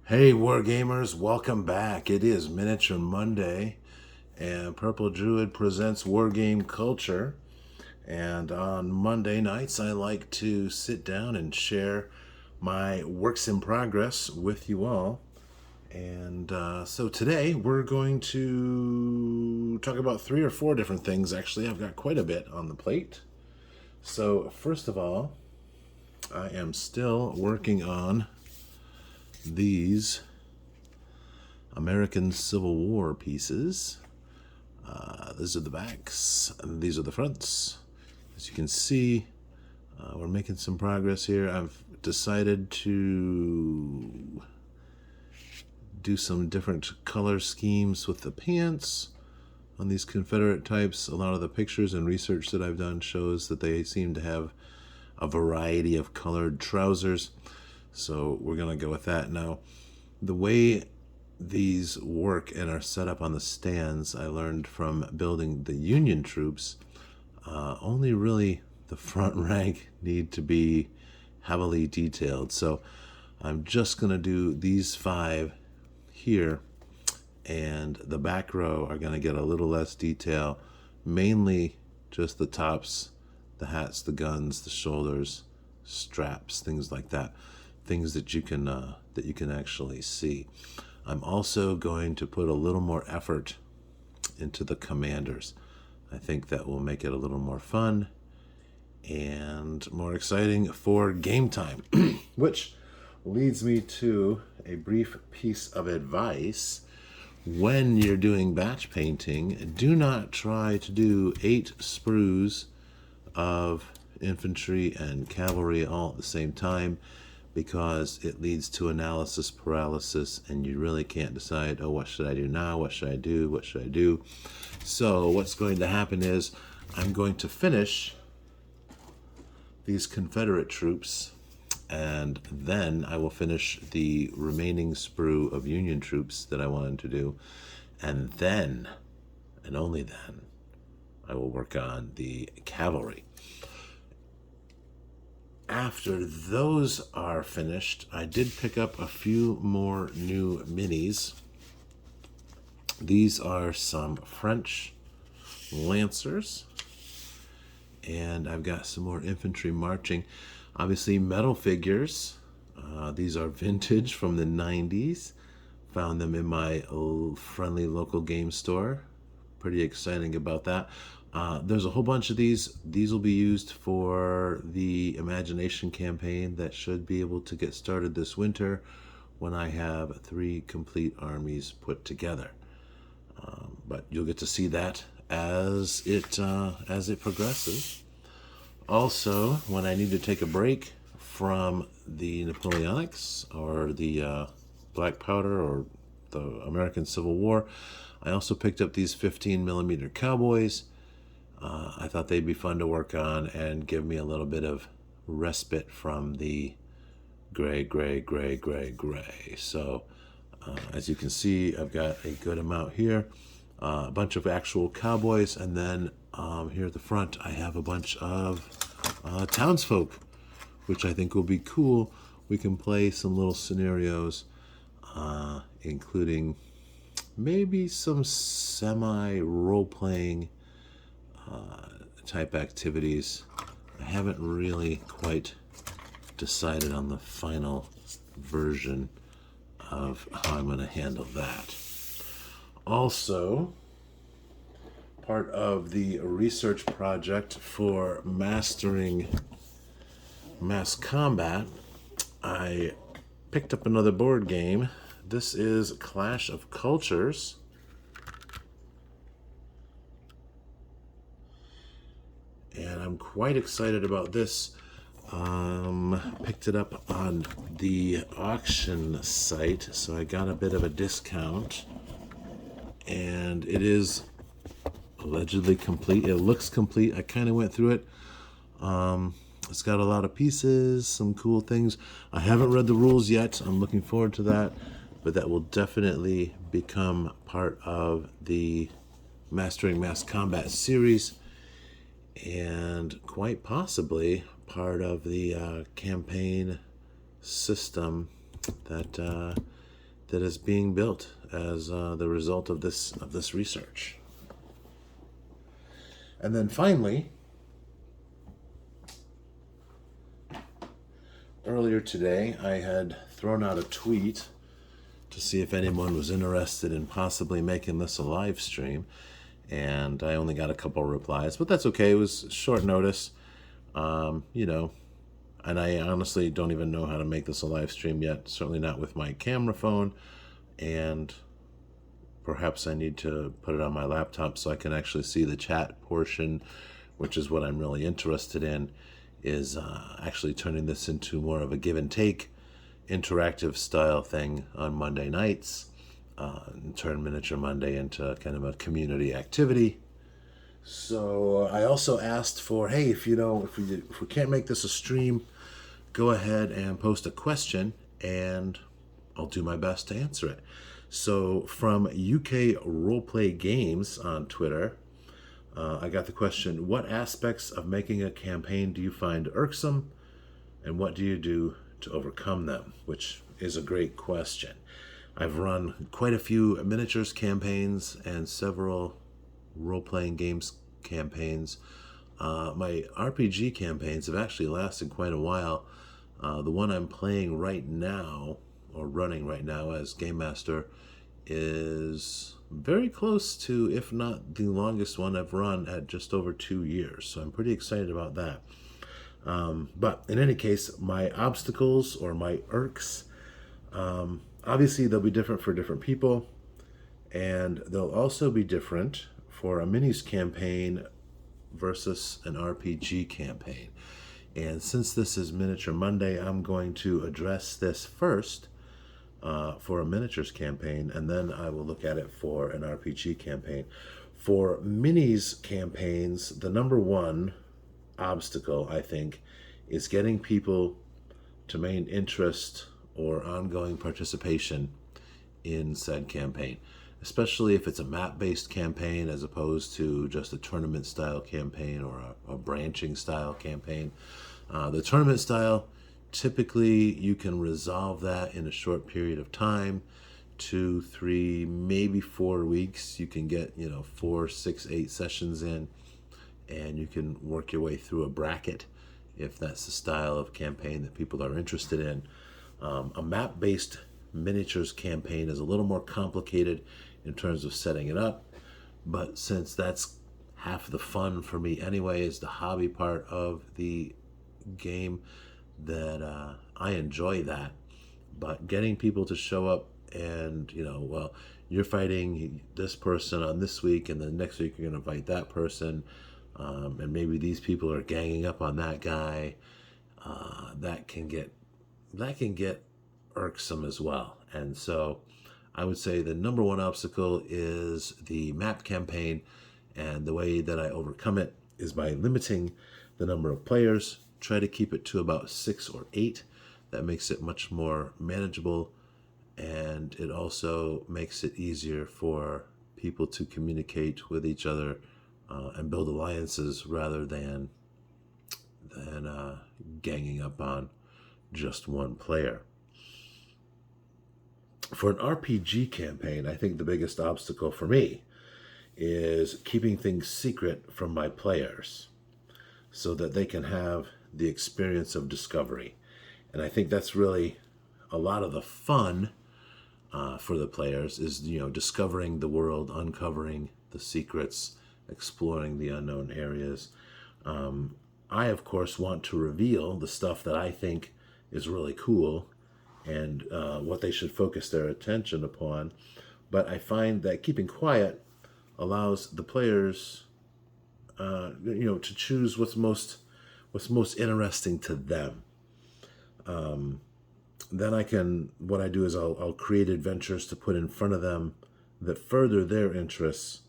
Hey Wargamers, welcome back. It is Miniature Monday, and Purple Druid presents Wargame Culture. And on Monday nights, I like to sit down and share my works in progress with you all. And so today we're going to talk about 3 or 4 different things. Actually, I've got quite a bit on the plate. So, first of all, I am still working on these American Civil War pieces. These are the backs, and these are the fronts. As you can see, we're making some progress here. I've decided to do some different color schemes with the pants on these Confederate types. A lot of the pictures and research that I've done shows that they seem to have a variety of colored trousers. So we're going to go with that. Now, the way these work and are set up on the stands, I learned from building the Union troops. Only really the front rank need to be heavily detailed. So I'm just going to do these 5 here, and the back row are going to get a little less detail, mainly just the tops, the hats, the guns, the shoulders, straps, things like that, things that you can actually see. I'm also going to put a little more effort into the commanders. I think that will make it a little more fun and more exciting for game time, which leads me to a brief piece of advice. When you're doing batch painting, do not try to do 8 sprues of infantry and cavalry all at the same time, because it leads to analysis paralysis and you really can't decide, oh, what should I do now? What should I do? What should I do? So what's going to happen is I'm going to finish these Confederate troops, and then I will finish the remaining sprue of Union troops that I wanted to do, and then, and only then, I will work on the cavalry. After those are finished, I did pick up a few more new minis. These are some French Lancers, and I've got some more infantry marching. Obviously, metal figures. These are vintage from the 90s. Found them in my friendly local game store. Pretty exciting about that. There's a whole bunch of these. These will be used for the Imagi-Nation campaign that should be able to get started this winter when I have 3 complete armies put together. But you'll get to see that as it progresses. Also, when I need to take a break from the Napoleonics or the black powder or the American Civil War, I also picked up these 15mm Cowboys. I thought they'd be fun to work on and give me a little bit of respite from the gray. So as you can see, I've got a good amount here, a bunch of actual Cowboys, and then here at the front I have a bunch of townsfolk, which I think will be cool. We can play some little scenarios, including maybe some semi-role-playing type activities. I haven't really quite decided on the final version of how I'm going to handle that. Also, part of the research project for mastering mass combat, I picked up another board game. This is Clash of Cultures. And I'm quite excited about this. Picked it up on the auction site, so I got a bit of a discount. And it is allegedly complete. It looks complete. I kind of went through it. It's got a lot of pieces, some cool things. I haven't read the rules yet. I'm looking forward to that, but that will definitely become part of the Mastering Mass Combat series, and quite possibly part of the campaign system that that is being built as the result of this research. And then finally, earlier today, I had thrown out a tweet to see if anyone was interested in possibly making this a live stream, and I only got a couple replies, but that's okay. It was short notice, and I honestly don't even know how to make this a live stream yet, certainly not with my camera phone, and perhaps I need to put it on my laptop so I can actually see the chat portion, which is what I'm really interested in, is actually turning this into more of a give and take interactive style thing on Monday nights, and turn Miniature Monday into kind of a community activity. So I also asked for, hey, if we can't make this a stream, go ahead and post a question and I'll do my best to answer it. So from UK Roleplay Games on Twitter, I got the question, what aspects of making a campaign do you find irksome and what do you do to overcome them? Which is a great question. I've run quite a few miniatures campaigns and several role-playing games campaigns. My RPG campaigns have actually lasted quite a while. The one I'm playing right now, or running right now as Game Master, is very close to, if not the longest one I've run, at just over 2 years. So I'm pretty excited about that. But in any case, my obstacles or my irks, obviously they'll be different for different people, and they'll also be different for a minis campaign versus an RPG campaign. And since this is Miniature Monday, I'm going to address this first for a miniatures campaign, and then I will look at it for an RPG campaign. For minis campaigns, the number one obstacle, I think, is getting people to maintain interest or ongoing participation in said campaign, especially if it's a map-based campaign as opposed to just a tournament-style campaign or a branching-style campaign. The tournament style, typically you can resolve that in a short period of time, 2, 3, maybe 4 weeks. You can get 4, 6, 8 sessions in, and you can work your way through a bracket if that's the style of campaign that people are interested in. A map-based miniatures campaign is a little more complicated in terms of setting it up, but since that's half the fun for me anyway, is the hobby part of the game, that I enjoy that. But getting people to show up and, well, you're fighting this person on this week, and then next week you're going to fight that person, and maybe these people are ganging up on that guy, that can get irksome as well. And so I would say the number one obstacle is the map campaign, and the way that I overcome it is by limiting the number of players. Try to keep it to about 6 or 8. That makes it much more manageable, and it also makes it easier for people to communicate with each other and build alliances rather than ganging up on just one player. For an RPG campaign, I think the biggest obstacle for me is keeping things secret from my players so that they can have the experience of discovery. And I think that's really a lot of the fun for the players, is discovering the world, uncovering the secrets, exploring the unknown areas. I, of course, want to reveal the stuff that I think is really cool and what they should focus their attention upon. But I find that keeping quiet allows the players, to choose what's most interesting to them. Then what I do is I'll create adventures to put in front of them that further their interests,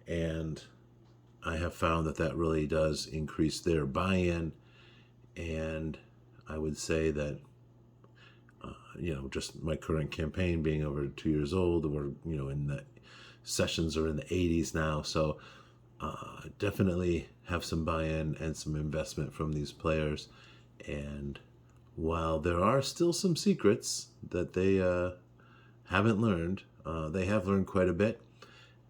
and I have found that really does increase their buy-in. And I would say that just my current campaign being over 2 years old, we're in the sessions are in the 80s now, so definitely have some buy-in and some investment from these players. And while there are still some secrets that they haven't learned. They have learned quite a bit,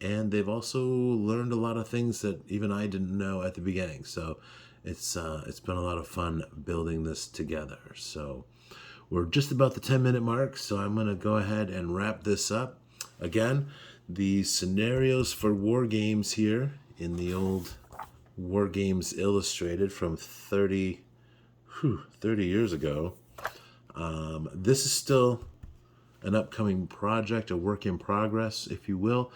and they've also learned a lot of things that even I didn't know at the beginning. So it's been a lot of fun building this together. So we're just about the 10-minute mark, so I'm going to go ahead and wrap this up. Again, the scenarios for war games here in the old War Games Illustrated from 30 years ago. This is still an upcoming project, a work in progress, if you will.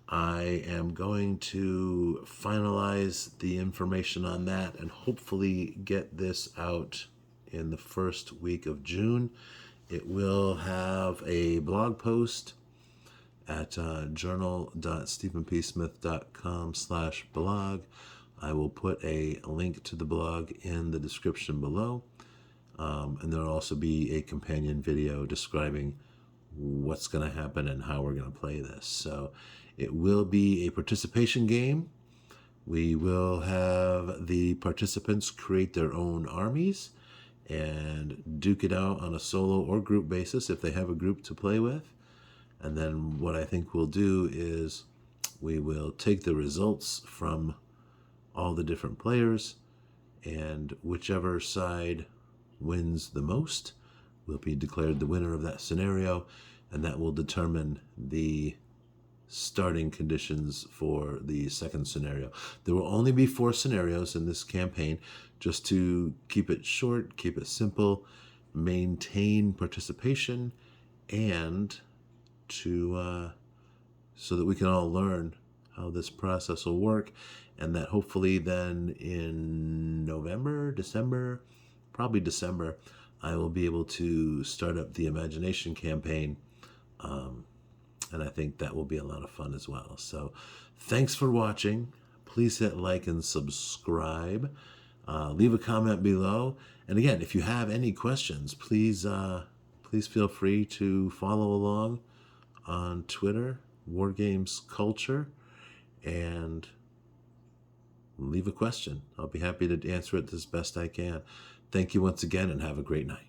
I am going to finalize the information on that and hopefully get this out in the first week of June. It will have a blog post at journal.stephenpsmith.com/blog. I will put a link to the blog in the description below. And there will also be a companion video describing what's going to happen and how we're going to play this. So it will be a participation game. We will have the participants create their own armies and duke it out on a solo or group basis if they have a group to play with. And then what I think we'll do is we will take the results from all the different players, and whichever side wins the most will be declared the winner of that scenario, and that will determine the starting conditions for the second scenario. There will only be 4 scenarios in this campaign, just to keep it short, keep it simple, maintain participation, and to so that we can all learn how this process will work, and that hopefully then in November, December, probably December, I will be able to start up the Imagi-Nation campaign. And I think that will be a lot of fun as well. So thanks for watching. Please hit like and subscribe. Leave a comment below. And again, if you have any questions, please feel free to follow along on Twitter, Wargames Culture, and leave a question. I'll be happy to answer it as best I can. Thank you once again, and have a great night.